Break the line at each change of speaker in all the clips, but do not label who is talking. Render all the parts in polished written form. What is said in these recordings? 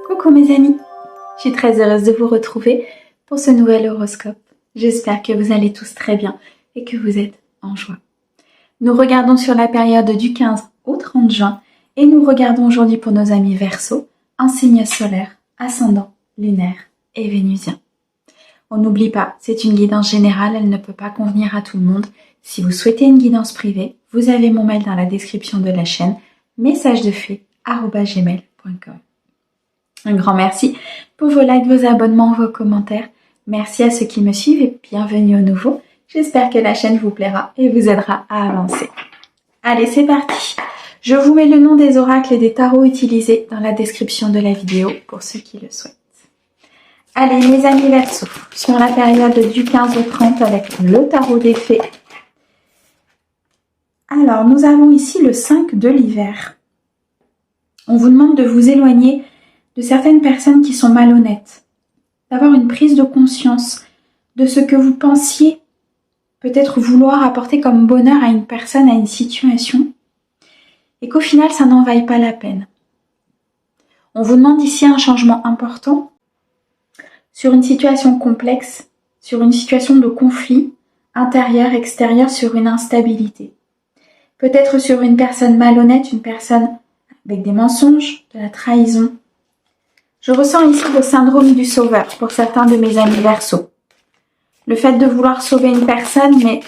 Coucou mes amis, je suis très heureuse de vous retrouver pour ce nouvel horoscope. J'espère que vous allez tous très bien et que vous êtes en joie. Nous regardons sur la période du 15 au 30 juin et nous regardons aujourd'hui pour nos amis Verseau, un signe solaire, ascendant, lunaire et vénusien. On n'oublie pas, c'est une guidance générale, elle ne peut pas convenir à tout le monde. Si vous souhaitez une guidance privée, vous avez mon mail dans la description de la chaîne, messagesdefée@gmail.com. Un grand merci pour vos likes, vos abonnements, vos commentaires. Merci à ceux qui me suivent et bienvenue aux nouveaux. J'espère que la chaîne vous plaira et vous aidera à avancer. Allez, c'est parti. Je vous mets le nom des oracles et des tarots utilisés dans la description de la vidéo pour ceux qui le souhaitent. Allez, mes amis Verseau, sur la période du 15 au 30 avec le tarot des fées. Alors, nous avons ici le 5 de l'hiver. On vous demande de vous éloigner de certaines personnes qui sont malhonnêtes, d'avoir une prise de conscience de ce que vous pensiez peut-être vouloir apporter comme bonheur à une personne, à une situation, et qu'au final, ça n'en vaille pas la peine. On vous demande ici un changement important sur une situation complexe, sur une situation de conflit intérieur, extérieur, sur une instabilité. Peut-être sur une personne malhonnête, une personne avec des mensonges, de la trahison. Je ressens ici le syndrome du sauveur pour certains de mes amis Verseau. Le fait de vouloir sauver une personne, mais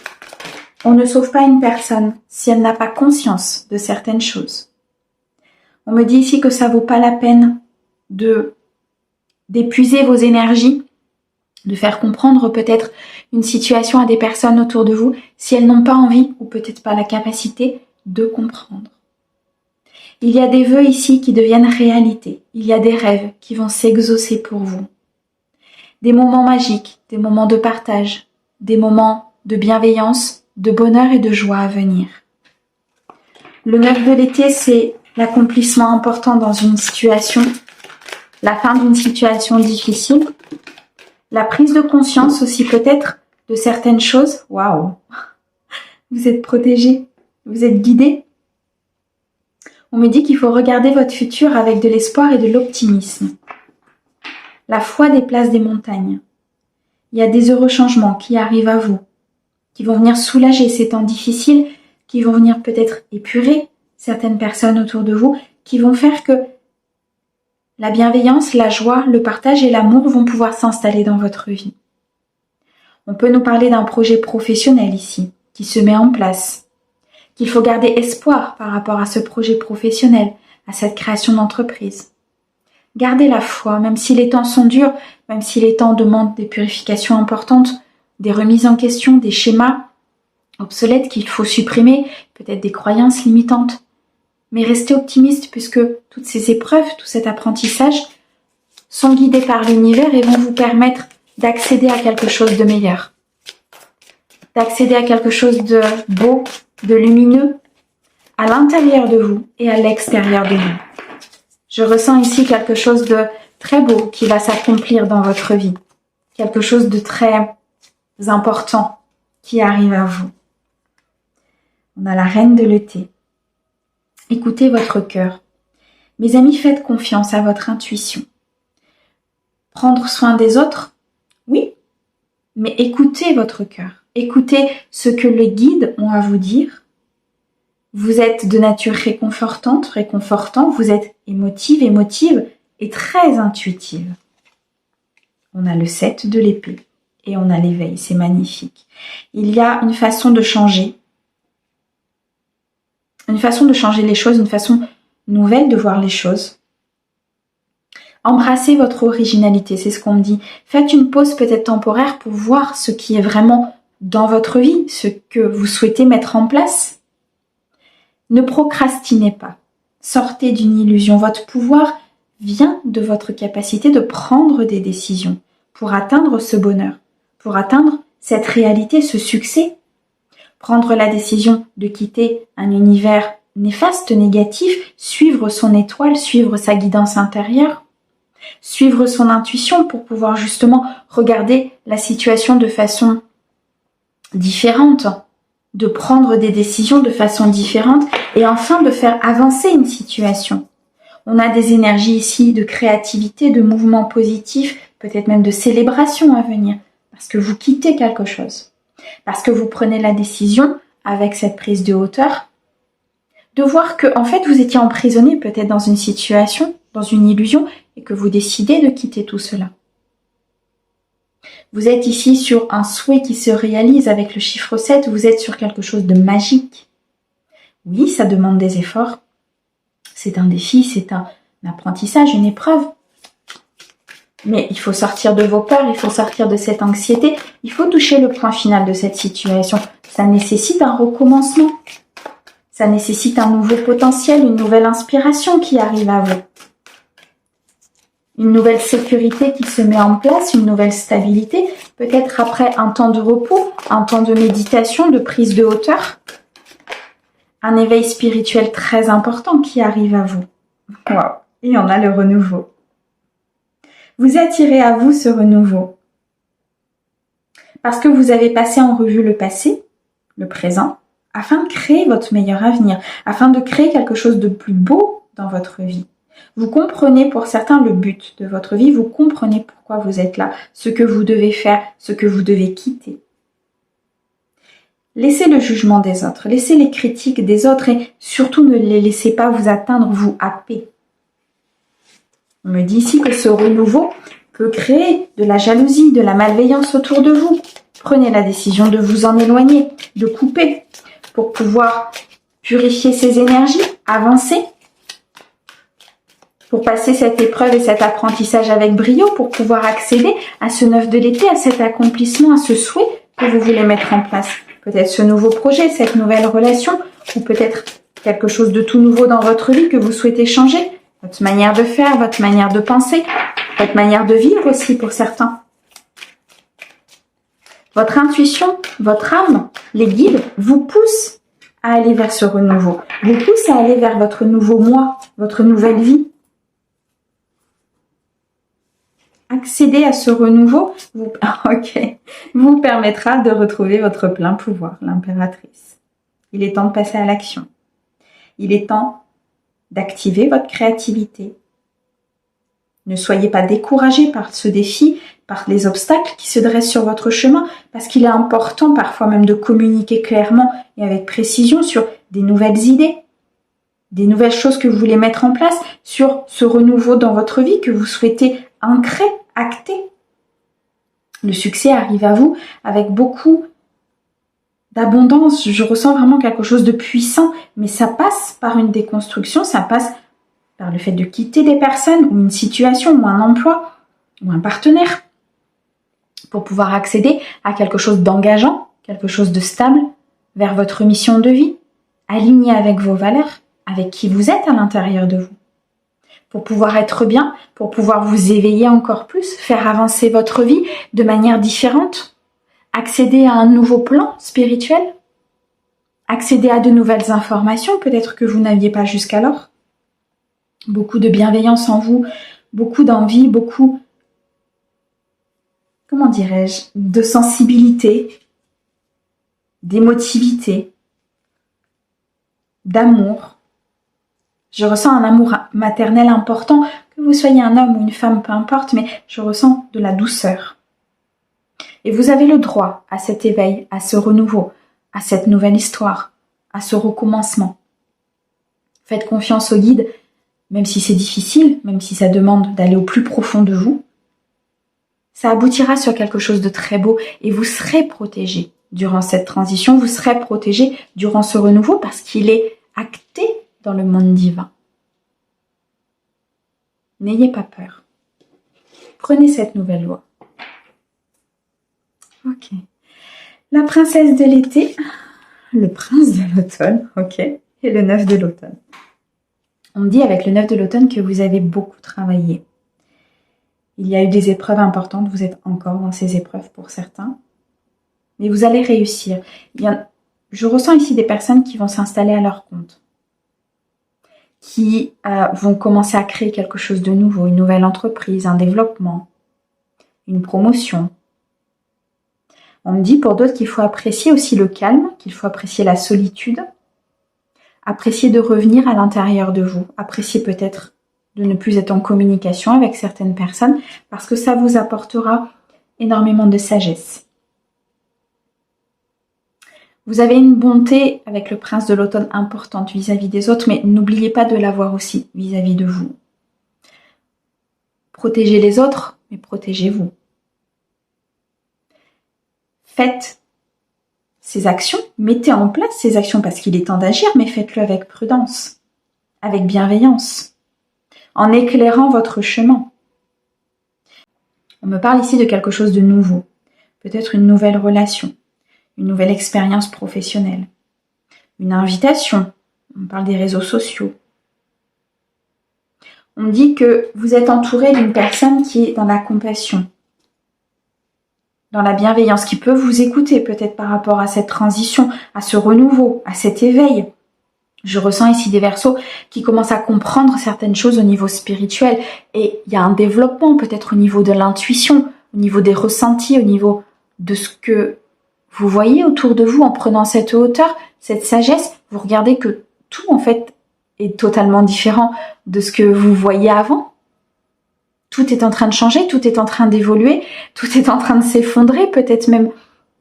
on ne sauve pas une personne si elle n'a pas conscience de certaines choses. On me dit ici que ça vaut pas la peine d'épuiser vos énergies, de faire comprendre peut-être une situation à des personnes autour de vous si elles n'ont pas envie ou peut-être pas la capacité de comprendre. Il y a des vœux ici qui deviennent réalité. Il y a des rêves qui vont s'exaucer pour vous. Des moments magiques, des moments de partage, des moments de bienveillance, de bonheur et de joie à venir. Le 9 de l'été, c'est l'accomplissement important dans une situation, la fin d'une situation difficile, la prise de conscience aussi peut-être de certaines choses. Waouh! Vous êtes protégés, vous êtes guidés. On me dit qu'il faut regarder votre futur avec de l'espoir et de l'optimisme. La foi déplace des montagnes. Il y a des heureux changements qui arrivent à vous, qui vont venir soulager ces temps difficiles, qui vont venir peut-être épurer certaines personnes autour de vous, qui vont faire que la bienveillance, la joie, le partage et l'amour vont pouvoir s'installer dans votre vie. On peut nous parler d'un projet professionnel ici, qui se met en place. Qu'il faut garder espoir par rapport à ce projet professionnel, à cette création d'entreprise. Gardez la foi, même si les temps sont durs, même si les temps demandent des purifications importantes, des remises en question, des schémas obsolètes qu'il faut supprimer, peut-être des croyances limitantes. Mais restez optimiste puisque toutes ces épreuves, tout cet apprentissage sont guidés par l'univers et vont vous permettre d'accéder à quelque chose de meilleur. D'accéder à quelque chose de beau, de lumineux, à l'intérieur de vous et à l'extérieur de vous. Je ressens ici quelque chose de très beau qui va s'accomplir dans votre vie. Quelque chose de très important qui arrive à vous. On a la reine de l'été. Écoutez votre cœur. Mes amis, faites confiance à votre intuition. Prendre soin des autres, oui, mais écoutez votre cœur. Écoutez ce que les guides ont à vous dire. Vous êtes de nature réconfortante, réconfortant, vous êtes émotive et très intuitive. On a le 7 de l'épée et on a l'éveil, c'est magnifique. Il y a une façon de changer. Une façon de changer les choses, une façon nouvelle de voir les choses. Embrassez votre originalité, c'est ce qu'on me dit. Faites une pause peut-être temporaire pour voir ce qui est vraiment dans votre vie, ce que vous souhaitez mettre en place. Ne procrastinez pas. Sortez d'une illusion. Votre pouvoir vient de votre capacité de prendre des décisions pour atteindre ce bonheur, pour atteindre cette réalité, ce succès. Prendre la décision de quitter un univers néfaste, négatif, suivre son étoile, suivre sa guidance intérieure, suivre son intuition pour pouvoir justement regarder la situation de façon différente, de prendre des décisions de façon différente et enfin de faire avancer une situation. On a des énergies ici de créativité, de mouvement positif, peut-être même de célébration à venir, parce que vous quittez quelque chose, parce que vous prenez la décision, avec cette prise de hauteur, de voir que en fait vous étiez emprisonné peut-être dans une situation, dans une illusion, et que vous décidez de quitter tout cela. Vous êtes ici sur un souhait qui se réalise avec le chiffre 7, vous êtes sur quelque chose de magique. Oui, ça demande des efforts. C'est un défi, c'est un apprentissage, une épreuve. Mais il faut sortir de vos peurs, il faut sortir de cette anxiété, il faut toucher le point final de cette situation. Ça nécessite un recommencement. Ça nécessite un nouveau potentiel, une nouvelle inspiration qui arrive à vous. Une nouvelle sécurité qui se met en place, une nouvelle stabilité, peut-être après un temps de repos, un temps de méditation, de prise de hauteur. Un éveil spirituel très important qui arrive à vous. Wow. Et on a le renouveau. Vous attirez à vous ce renouveau. Parce que vous avez passé en revue le passé, le présent, afin de créer votre meilleur avenir, afin de créer quelque chose de plus beau dans votre vie. Vous comprenez pour certains le but de votre vie, vous comprenez pourquoi vous êtes là, ce que vous devez faire, ce que vous devez quitter. Laissez le jugement des autres, laissez les critiques des autres et surtout ne les laissez pas vous atteindre, vous happer. On me dit ici que ce renouveau peut créer de la jalousie, de la malveillance autour de vous. Prenez la décision de vous en éloigner, de couper pour pouvoir purifier ces énergies, avancer, pour passer cette épreuve et cet apprentissage avec brio, pour pouvoir accéder à ce 9 de l'été, à cet accomplissement, à ce souhait que vous voulez mettre en place. Peut-être ce nouveau projet, cette nouvelle relation, ou peut-être quelque chose de tout nouveau dans votre vie que vous souhaitez changer. Votre manière de faire, votre manière de penser, votre manière de vivre aussi pour certains. Votre intuition, votre âme, les guides vous poussent à aller vers ce renouveau, vous poussent à aller vers votre nouveau moi, votre nouvelle vie. Accéder à ce renouveau vous permettra de retrouver votre plein pouvoir, l'impératrice. Il est temps de passer à l'action. Il est temps d'activer votre créativité. Ne soyez pas découragés par ce défi, par les obstacles qui se dressent sur votre chemin, parce qu'il est important parfois même de communiquer clairement et avec précision sur des nouvelles idées, des nouvelles choses que vous voulez mettre en place, sur ce renouveau dans votre vie que vous souhaitez ancrer, acter. Le succès arrive à vous avec beaucoup d'abondance. Je ressens vraiment quelque chose de puissant, mais ça passe par une déconstruction, ça passe par le fait de quitter des personnes ou une situation ou un emploi ou un partenaire pour pouvoir accéder à quelque chose d'engageant, quelque chose de stable vers votre mission de vie, aligné avec vos valeurs, avec qui vous êtes à l'intérieur de vous. Pour pouvoir être bien, pour pouvoir vous éveiller encore plus, faire avancer votre vie de manière différente, accéder à un nouveau plan spirituel, accéder à de nouvelles informations, peut-être que vous n'aviez pas jusqu'alors. Beaucoup de bienveillance en vous, beaucoup d'envie, beaucoup, comment dirais-je, de sensibilité, d'émotivité, d'amour. Je ressens un amour maternel important, que vous soyez un homme ou une femme, peu importe, mais je ressens de la douceur. Et vous avez le droit à cet éveil, à ce renouveau, à cette nouvelle histoire, à ce recommencement. Faites confiance au guide, même si c'est difficile, même si ça demande d'aller au plus profond de vous. Ça aboutira sur quelque chose de très beau et vous serez protégé durant cette transition, vous serez protégé durant ce renouveau parce qu'il est acté dans le monde divin. N'ayez pas peur. Prenez cette nouvelle voie. Ok. La princesse de l'été, le prince de l'automne, ok, et le 9 de l'automne. On me dit avec le 9 de l'automne que vous avez beaucoup travaillé. Il y a eu des épreuves importantes, vous êtes encore dans ces épreuves pour certains, mais vous allez réussir. Je ressens ici des personnes qui vont s'installer à leur compte, qui vont commencer à créer quelque chose de nouveau, une nouvelle entreprise, un développement, une promotion. On me dit pour d'autres qu'il faut apprécier aussi le calme, qu'il faut apprécier la solitude, apprécier de revenir à l'intérieur de vous, apprécier peut-être de ne plus être en communication avec certaines personnes parce que ça vous apportera énormément de sagesse. Vous avez une bonté avec le prince de l'automne importante vis-à-vis des autres, mais n'oubliez pas de l'avoir aussi vis-à-vis de vous. Protégez les autres, mais protégez-vous. Faites ces actions, mettez en place ces actions parce qu'il est temps d'agir, mais faites-le avec prudence, avec bienveillance, en éclairant votre chemin. On me parle ici de quelque chose de nouveau, peut-être une nouvelle relation, une nouvelle expérience professionnelle, une invitation, on parle des réseaux sociaux. On dit que vous êtes entouré d'une personne qui est dans la compassion, dans la bienveillance, qui peut vous écouter peut-être par rapport à cette transition, à ce renouveau, à cet éveil. Je ressens ici des Verseaux qui commencent à comprendre certaines choses au niveau spirituel et il y a un développement peut-être au niveau de l'intuition, au niveau des ressentis, au niveau de ce que vous voyez autour de vous en prenant cette hauteur, cette sagesse. Vous regardez que tout en fait est totalement différent de ce que vous voyiez avant. Tout est en train de changer, tout est en train d'évoluer, tout est en train de s'effondrer, peut-être même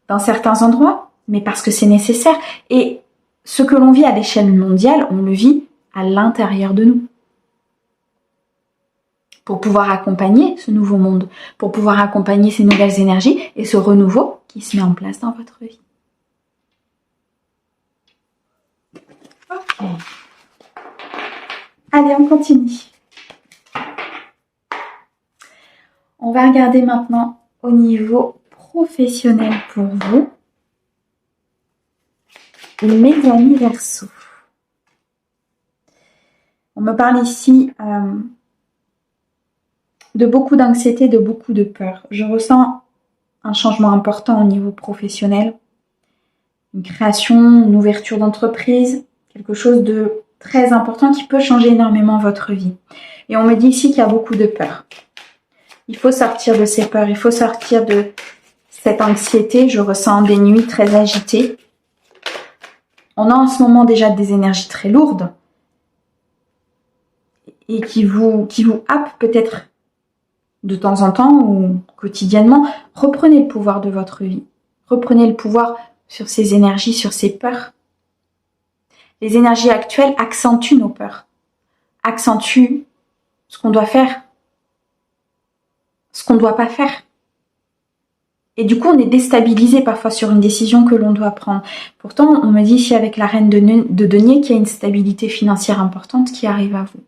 dans certains endroits, mais parce que c'est nécessaire. Et ce que l'on vit à l'échelle mondiale, on le vit à l'intérieur de nous. Pour pouvoir accompagner ce nouveau monde, pour pouvoir accompagner ces nouvelles énergies et ce renouveau qui se met en place dans votre vie. Ok. Allez, on continue. On va regarder maintenant au niveau professionnel pour vous. Mes amis Verseaux. On me parle ici de beaucoup d'anxiété, de beaucoup de peur. Je ressens un changement important au niveau professionnel, une création, une ouverture d'entreprise, quelque chose de très important qui peut changer énormément votre vie. Et on me dit ici qu'il y a beaucoup de peur. Il faut sortir de ces peurs, il faut sortir de cette anxiété. Je ressens des nuits très agitées. On a en ce moment déjà des énergies très lourdes et qui vous happent peut-être de temps en temps ou quotidiennement. Reprenez le pouvoir de votre vie. Reprenez le pouvoir sur ces énergies, sur ces peurs. Les énergies actuelles accentuent nos peurs, accentuent ce qu'on doit faire, ce qu'on ne doit pas faire. Et du coup, on est déstabilisé parfois sur une décision que l'on doit prendre. Pourtant, on me dit ici avec la reine de denier qu'il y a une stabilité financière importante qui arrive à vous.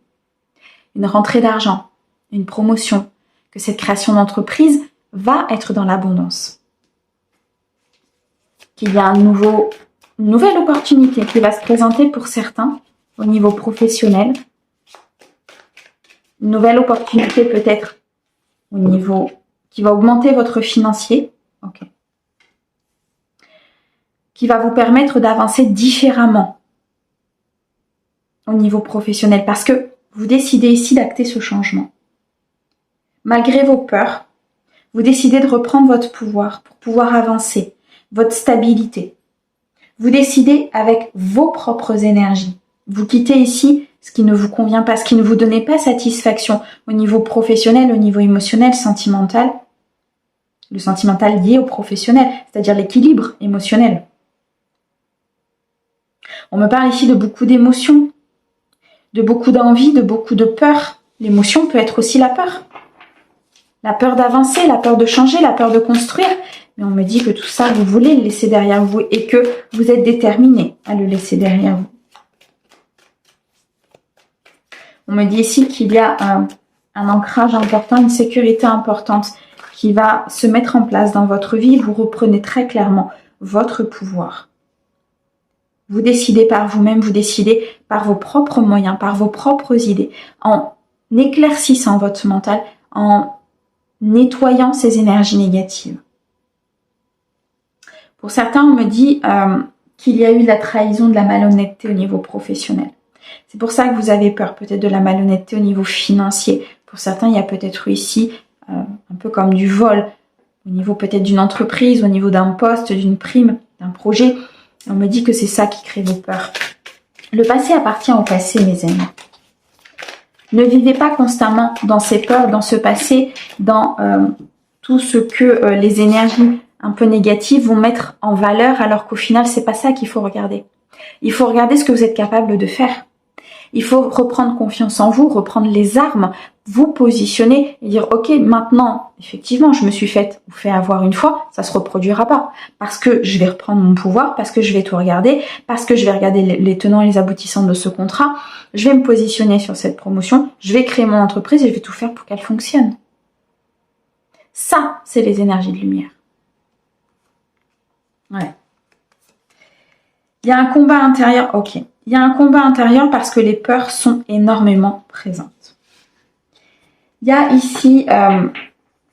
Une rentrée d'argent, une promotion, que cette création d'entreprise va être dans l'abondance. Qu'il y a une nouvelle opportunité qui va se présenter pour certains au niveau professionnel. Une nouvelle opportunité peut-être au niveau qui va augmenter votre financier. Ok. Qui va vous permettre d'avancer différemment au niveau professionnel parce que vous décidez ici d'acter ce changement. Malgré vos peurs, vous décidez de reprendre votre pouvoir pour pouvoir avancer, votre stabilité. Vous décidez avec vos propres énergies. Vous quittez ici ce qui ne vous convient pas, ce qui ne vous donnait pas satisfaction au niveau professionnel, au niveau émotionnel, sentimental. Le sentimental lié au professionnel, c'est-à-dire l'équilibre émotionnel. On me parle ici de beaucoup d'émotions, de beaucoup d'envie, de beaucoup de peur. L'émotion peut être aussi la peur. La peur d'avancer, la peur de changer, la peur de construire. Mais on me dit que tout ça, vous voulez le laisser derrière vous et que vous êtes déterminé à le laisser derrière vous. On me dit ici qu'il y a un ancrage important, une sécurité importante qui va se mettre en place dans votre vie. Vous reprenez très clairement votre pouvoir. Vous décidez par vous-même, vous décidez par vos propres moyens, par vos propres idées, en éclaircissant votre mental, en nettoyant ces énergies négatives. Pour certains, on me dit qu'il y a eu de la trahison, de la malhonnêteté au niveau professionnel. C'est pour ça que vous avez peur peut-être de la malhonnêteté au niveau financier. Pour certains, il y a peut-être eu ici un peu comme du vol, au niveau peut-être d'une entreprise, au niveau d'un poste, d'une prime, d'un projet. On me dit que c'est ça qui crée vos peurs. Le passé appartient au passé, mes amis. Ne vivez pas constamment dans ces peurs, dans ce passé, dans tout ce que les énergies un peu négatives vont mettre en valeur, alors qu'au final, c'est pas ça qu'il faut regarder. Il faut regarder ce que vous êtes capable de faire. Il faut reprendre confiance en vous, reprendre les armes, vous positionner et dire ok, maintenant, effectivement, je me suis fait avoir une fois, ça se reproduira pas. Parce que je vais reprendre mon pouvoir, parce que je vais tout regarder, parce que je vais regarder les tenants et les aboutissants de ce contrat, je vais me positionner sur cette promotion, je vais créer mon entreprise et je vais tout faire pour qu'elle fonctionne. Ça, c'est les énergies de lumière. Ouais. Il y a un combat intérieur, ok. Il y a un combat intérieur parce que les peurs sont énormément présentes. Il y a ici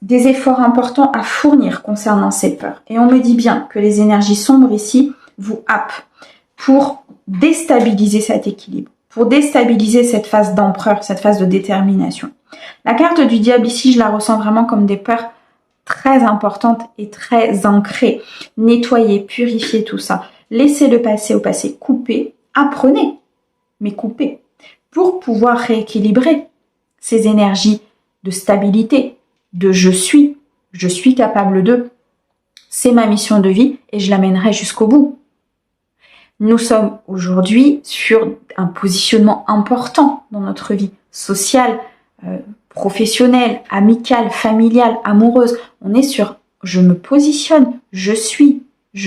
des efforts importants à fournir concernant ces peurs. Et on me dit bien que les énergies sombres ici vous happent pour déstabiliser cet équilibre, pour déstabiliser cette phase d'empereur, cette phase de détermination. La carte du diable ici, je la ressens vraiment comme des peurs très importantes et très ancrées. Nettoyer, purifier tout ça. Laissez le passé au passé, coupez, apprenez, mais coupez, pour pouvoir rééquilibrer ces énergies de stabilité, de je suis capable de, c'est ma mission de vie et je l'amènerai jusqu'au bout. Nous sommes aujourd'hui sur un positionnement important dans notre vie sociale, professionnelle, amicale, familiale, amoureuse. On est sur je me positionne, je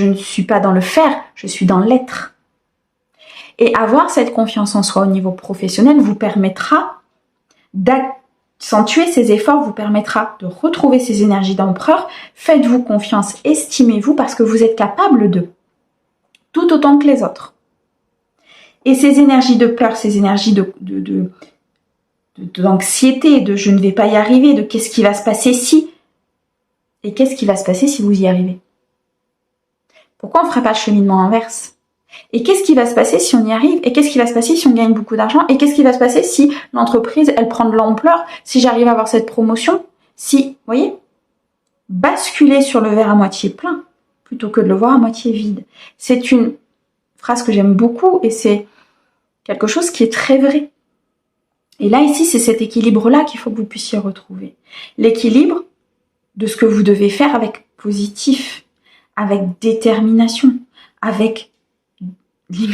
ne suis pas dans le faire, je suis dans l'être. Et avoir cette confiance en soi au niveau professionnel vous permettra d'accentuer ces efforts, vous permettra de retrouver ces énergies d'empereur. Faites-vous confiance, estimez-vous parce que vous êtes capable de, tout autant que les autres. Et ces énergies de peur, ces énergies d'anxiété, de je ne vais pas y arriver, de qu'est-ce qui va se passer si, et qu'est-ce qui va se passer si vous y arrivez. Pourquoi on ne ferait pas le cheminement inverse? Et qu'est-ce qui va se passer si on y arrive? Et qu'est-ce qui va se passer si on gagne beaucoup d'argent? Et qu'est-ce qui va se passer si l'entreprise, elle prend de l'ampleur? Si j'arrive à avoir cette promotion? Si, vous voyez, basculer sur le verre à moitié plein plutôt que de le voir à moitié vide. C'est une phrase que j'aime beaucoup et c'est quelque chose qui est très vrai. Et là, ici, c'est cet équilibre-là qu'il faut que vous puissiez retrouver. L'équilibre de ce que vous devez faire avec positif, avec détermination, avec... Ils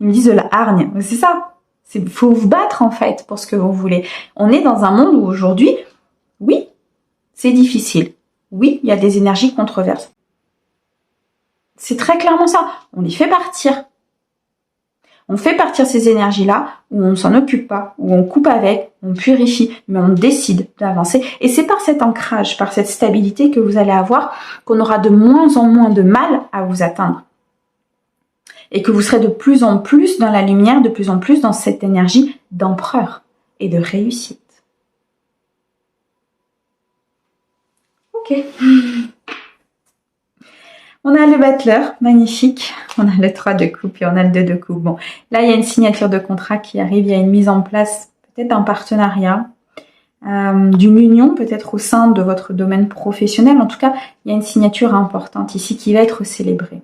me disent de la hargne, c'est ça. Il faut vous battre en fait pour ce que vous voulez. On est dans un monde où aujourd'hui, oui, c'est difficile. Oui, il y a des énergies controversées. C'est très clairement ça. On les fait partir. On fait partir ces énergies-là, où on ne s'en occupe pas, où on coupe avec, on purifie, mais on décide d'avancer. Et c'est par cet ancrage, par cette stabilité que vous allez avoir, qu'on aura de moins en moins de mal à vous atteindre. Et que vous serez de plus en plus dans la lumière, de plus en plus dans cette énergie d'empereur et de réussite. Ok. On a le battleur, magnifique. On a le 3 de coupe et on a le 2 de coupe. Bon, là, il y a une signature de contrat qui arrive. Il y a une mise en place peut-être d'un partenariat, d'une union peut-être au sein de votre domaine professionnel. En tout cas, il y a une signature importante ici qui va être célébrée.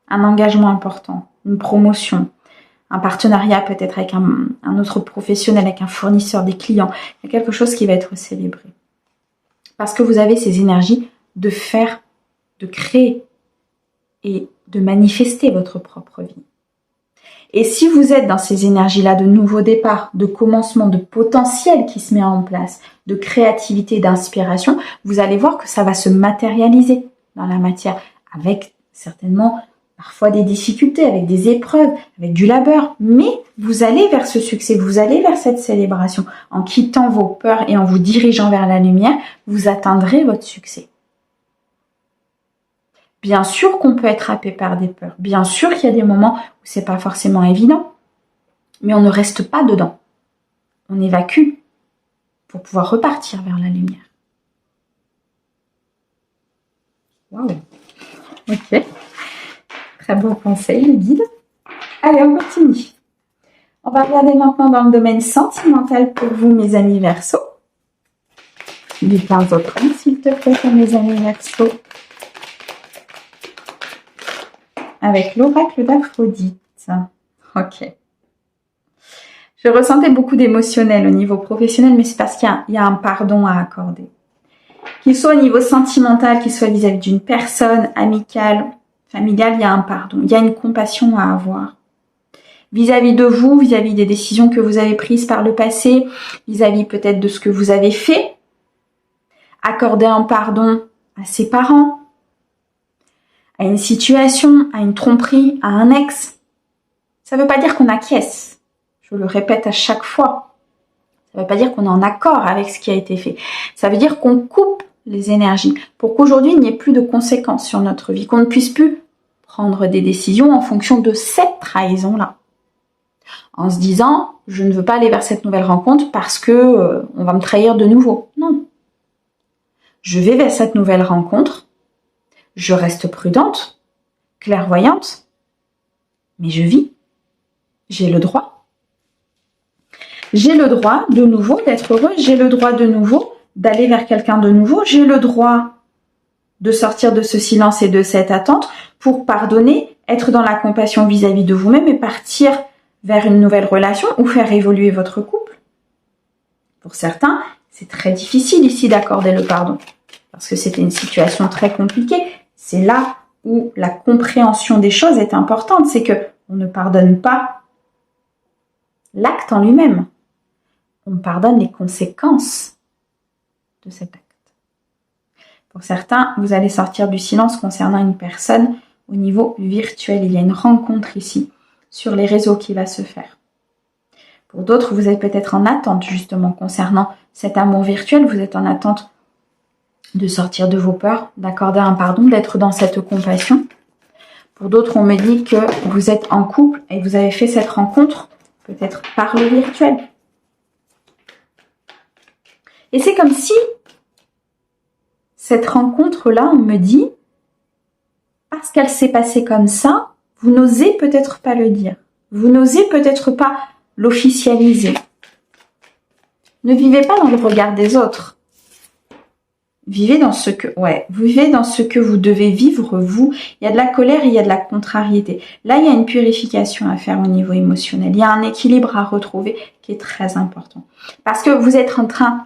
Un engagement important, une promotion, un partenariat peut-être avec un autre professionnel, avec un fournisseur, des clients. Il y a quelque chose qui va être célébré. Parce que vous avez ces énergies de faire, de créer et de manifester votre propre vie. Et si vous êtes dans ces énergies-là de nouveau départ, de commencement, de potentiel qui se met en place, de créativité, d'inspiration, vous allez voir que ça va se matérialiser dans la matière avec certainement parfois des difficultés, avec des épreuves, avec du labeur, mais vous allez vers ce succès, vous allez vers cette célébration. En quittant vos peurs et en vous dirigeant vers la lumière, vous atteindrez votre succès. Bien sûr qu'on peut être happé par des peurs, bien sûr qu'il y a des moments où c'est pas forcément évident, mais on ne reste pas dedans. On évacue pour pouvoir repartir vers la lumière. Waouh. Ok. Très beau conseil, le guide. Allez, on continue. On va regarder maintenant dans le domaine sentimental pour vous, mes amis Verseaux. Les 15 autres, s'il te plaît, pour mes amis Verseaux. Avec l'oracle d'Aphrodite. Ok. Je ressentais beaucoup d'émotionnel au niveau professionnel, mais c'est parce qu'il y a un pardon à accorder. Qu'il soit au niveau sentimental, qu'il soit vis-à-vis d'une personne, amicale, familiale, il y a un pardon. Il y a une compassion à avoir. Vis-à-vis de vous, vis-à-vis des décisions que vous avez prises par le passé, vis-à-vis peut-être de ce que vous avez fait. Accorder un pardon à ses parents, à une situation, à une tromperie, à un ex. Ça ne veut pas dire qu'on acquiesce. Je le répète à chaque fois. Ça ne veut pas dire qu'on est en accord avec ce qui a été fait. Ça veut dire qu'on coupe les énergies pour qu'aujourd'hui il n'y ait plus de conséquences sur notre vie, qu'on ne puisse plus prendre des décisions en fonction de cette trahison-là. En se disant, je ne veux pas aller vers cette nouvelle rencontre parce que on va me trahir de nouveau. Non. Je vais vers cette nouvelle rencontre, je reste prudente, clairvoyante, mais je vis. J'ai le droit. J'ai le droit de nouveau d'être heureuse, j'ai le droit de nouveau d'aller vers quelqu'un de nouveau, j'ai le droit de sortir de ce silence et de cette attente pour pardonner, être dans la compassion vis-à-vis de vous-même et partir vers une nouvelle relation ou faire évoluer votre couple. Pour certains, c'est très difficile ici d'accorder le pardon parce que c'était une situation très compliquée. C'est là où la compréhension des choses est importante, c'est que on ne pardonne pas l'acte en lui-même. On pardonne les conséquences de cet acte. Pour certains, vous allez sortir du silence concernant une personne au niveau virtuel. Il y a une rencontre ici sur les réseaux qui va se faire. Pour d'autres, vous êtes peut-être en attente justement concernant cet amour virtuel. Vous êtes en attente de sortir de vos peurs, d'accorder un pardon, d'être dans cette compassion. Pour d'autres, on me dit que vous êtes en couple et vous avez fait cette rencontre peut-être par le virtuel. Et c'est comme si cette rencontre-là, on me dit, parce qu'elle s'est passée comme ça, vous n'osez peut-être pas le dire. Vous n'osez peut-être pas l'officialiser. Ne vivez pas dans le regard des autres. Vivez dans ce que vous devez vivre, vous. Il y a de la colère et il y a de la contrariété. Là, il y a une purification à faire au niveau émotionnel. Il y a un équilibre à retrouver qui est très important. Parce que vous êtes en train,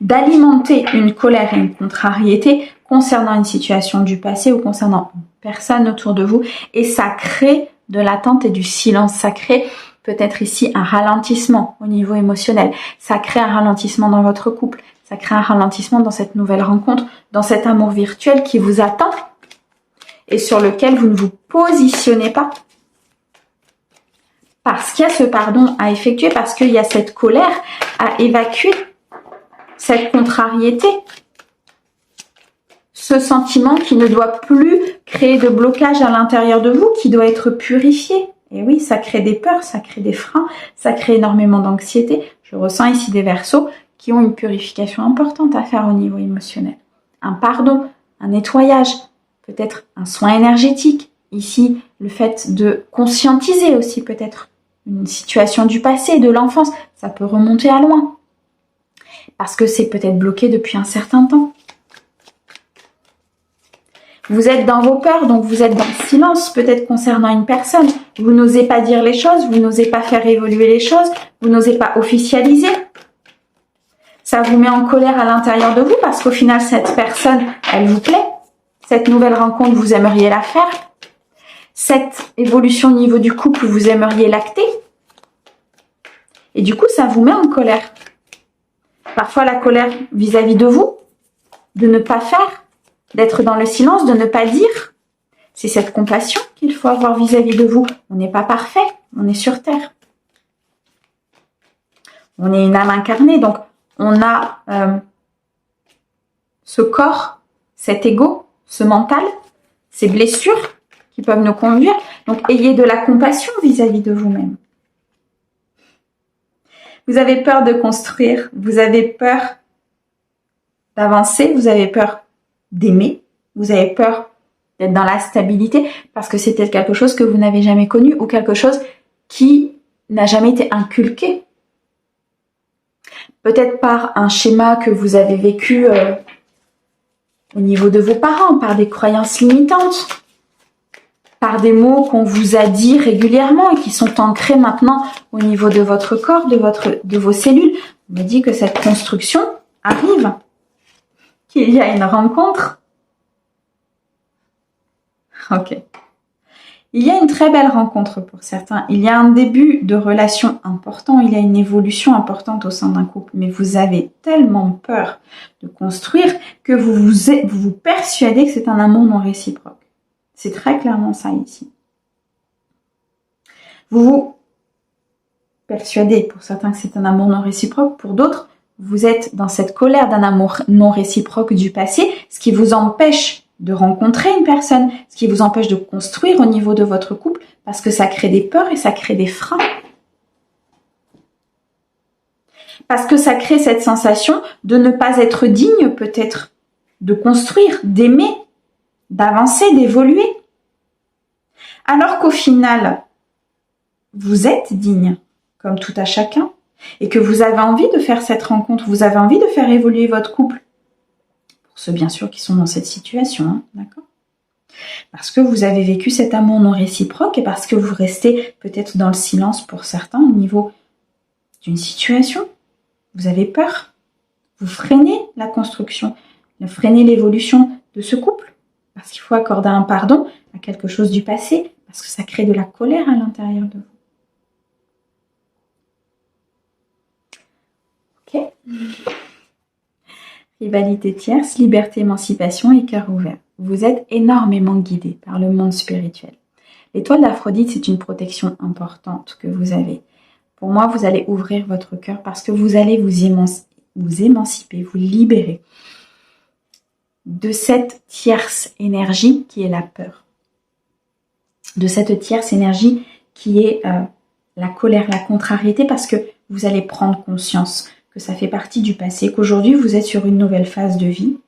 d'alimenter une colère et une contrariété concernant une situation du passé ou concernant une personne autour de vous. Et ça crée de l'attente et du silence. Ça crée peut-être ici un ralentissement au niveau émotionnel. Ça crée un ralentissement dans votre couple. Ça crée un ralentissement dans cette nouvelle rencontre, dans cet amour virtuel qui vous attend et sur lequel vous ne vous positionnez pas. Parce qu'il y a ce pardon à effectuer, parce qu'il y a cette colère à évacuer, cette contrariété, ce sentiment qui ne doit plus créer de blocage à l'intérieur de vous, qui doit être purifié. Et oui, ça crée des peurs, ça crée des freins, ça crée énormément d'anxiété. Je ressens ici des Verseaux qui ont une purification importante à faire au niveau émotionnel. Un pardon, un nettoyage, peut-être un soin énergétique. Ici, le fait de conscientiser aussi peut-être une situation du passé, de l'enfance, ça peut remonter à loin. Parce que c'est peut-être bloqué depuis un certain temps. Vous êtes dans vos peurs, donc vous êtes dans le silence, peut-être concernant une personne. Vous n'osez pas dire les choses, vous n'osez pas faire évoluer les choses, vous n'osez pas officialiser. Ça vous met en colère à l'intérieur de vous parce qu'au final, cette personne, elle vous plaît. Cette nouvelle rencontre, vous aimeriez la faire. Cette évolution au niveau du couple, vous aimeriez l'acter. Et du coup, ça vous met en colère. Parfois, la colère vis-à-vis de vous, de ne pas faire, d'être dans le silence, de ne pas dire. C'est cette compassion qu'il faut avoir vis-à-vis de vous. On n'est pas parfait, on est sur Terre. On est une âme incarnée, donc on a ce corps, cet ego, ce mental, ces blessures qui peuvent nous conduire. Donc, ayez de la compassion vis-à-vis de vous-même. Vous avez peur de construire, vous avez peur d'avancer, vous avez peur d'aimer, vous avez peur d'être dans la stabilité parce que c'est peut-être quelque chose que vous n'avez jamais connu ou quelque chose qui n'a jamais été inculqué. Peut-être par un schéma que vous avez vécu au niveau de vos parents, par des croyances limitantes. par des mots qu'on vous a dit régulièrement et qui sont ancrés maintenant au niveau de votre corps, de vos cellules. On me dit que cette construction arrive, qu'il y a une rencontre. Ok. Il y a une très belle rencontre pour certains. Il y a un début de relation important. Il y a une évolution importante au sein d'un couple. Mais vous avez tellement peur de construire que vous vous persuadez que c'est un amour non réciproque. C'est très clairement ça ici. Vous vous persuadez pour certains que c'est un amour non réciproque. Pour d'autres, vous êtes dans cette colère d'un amour non réciproque du passé, ce qui vous empêche de rencontrer une personne, ce qui vous empêche de construire au niveau de votre couple, parce que ça crée des peurs et ça crée des freins. Parce que ça crée cette sensation de ne pas être digne, peut-être, de construire, d'aimer, d'avancer, d'évoluer. Alors qu'au final, vous êtes digne, comme tout à chacun, et que vous avez envie de faire cette rencontre, vous avez envie de faire évoluer votre couple. Ceux bien sûr qui sont dans cette situation, hein, d'accord? Parce que vous avez vécu cet amour non réciproque et parce que vous restez peut-être dans le silence pour certains au niveau d'une situation. Vous avez peur. Vous freinez la construction, vous freinez l'évolution de ce couple parce qu'il faut accorder un pardon à quelque chose du passé parce que ça crée de la colère à l'intérieur de vous. Ok. Rivalité tierce, liberté, émancipation et cœur ouvert. Vous êtes énormément guidé par le monde spirituel. L'étoile d'Aphrodite, c'est une protection importante que vous avez. Pour moi, vous allez ouvrir votre cœur parce que vous allez vous émanciper, vous libérer de cette tierce énergie qui est la peur. De cette tierce énergie qui est la colère, la contrariété, parce que vous allez prendre conscience que ça fait partie du passé, qu'aujourd'hui vous êtes sur une nouvelle phase de vie,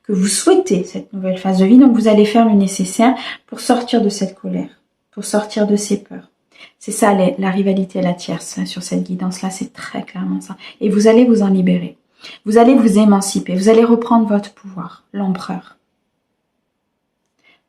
que vous souhaitez cette nouvelle phase de vie, donc vous allez faire le nécessaire pour sortir de cette colère, pour sortir de ces peurs. C'est ça la rivalité à la tierce, sur cette guidance-là, c'est très clairement ça. Et vous allez vous en libérer. Vous allez vous émanciper, vous allez reprendre votre pouvoir, l'empereur,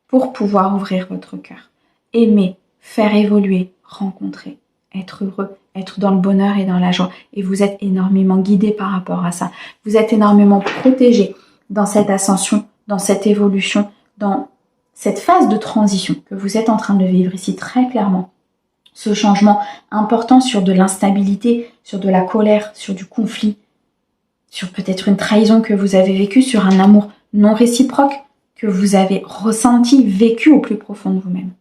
pour pouvoir ouvrir votre cœur, aimer, faire évoluer, rencontrer, être heureux, être dans le bonheur et dans la joie. Et vous êtes énormément guidé par rapport à ça. Vous êtes énormément protégé dans cette ascension, dans cette évolution, dans cette phase de transition que vous êtes en train de vivre ici très clairement. Ce changement important sur de l'instabilité, sur de la colère, sur du conflit, sur peut-être une trahison que vous avez vécue, sur un amour non réciproque que vous avez ressenti, vécu au plus profond de vous-même.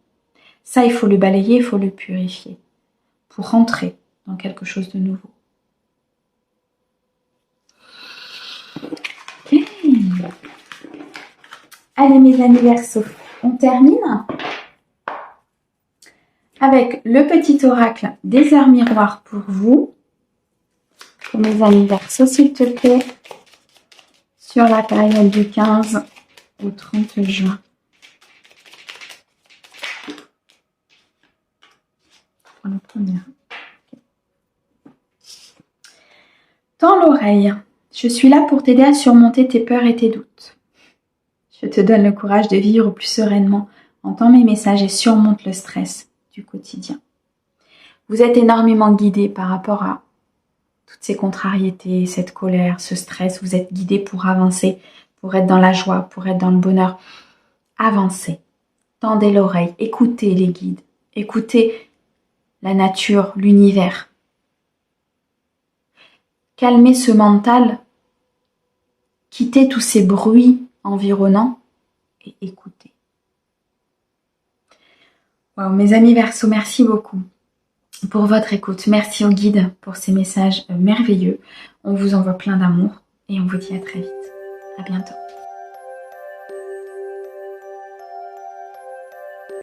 Ça, il faut le balayer, il faut le purifier pour rentrer dans quelque chose de nouveau. Okay. Allez mes amis Verseaux, on termine avec le petit oracle des heures miroirs pour vous. Pour mes amis Verseaux, s'il te plaît, sur la période du 15 au 30 juin. Pour la première. Tends l'oreille. Je suis là pour t'aider à surmonter tes peurs et tes doutes. Je te donne le courage de vivre plus sereinement. Entends mes messages et surmonte le stress du quotidien. Vous êtes énormément guidé par rapport à toutes ces contrariétés, cette colère, ce stress. Vous êtes guidé pour avancer, pour être dans la joie, pour être dans le bonheur. Avancez. Tendez l'oreille. Écoutez les guides. Écoutez la nature, l'univers. Calmez ce mental. Quittez tous ces bruits environnants et écoutez. Wow, mes amis Verseaux, merci beaucoup pour votre écoute. Merci aux guides pour ces messages merveilleux. On vous envoie plein d'amour et on vous dit à très vite. À bientôt.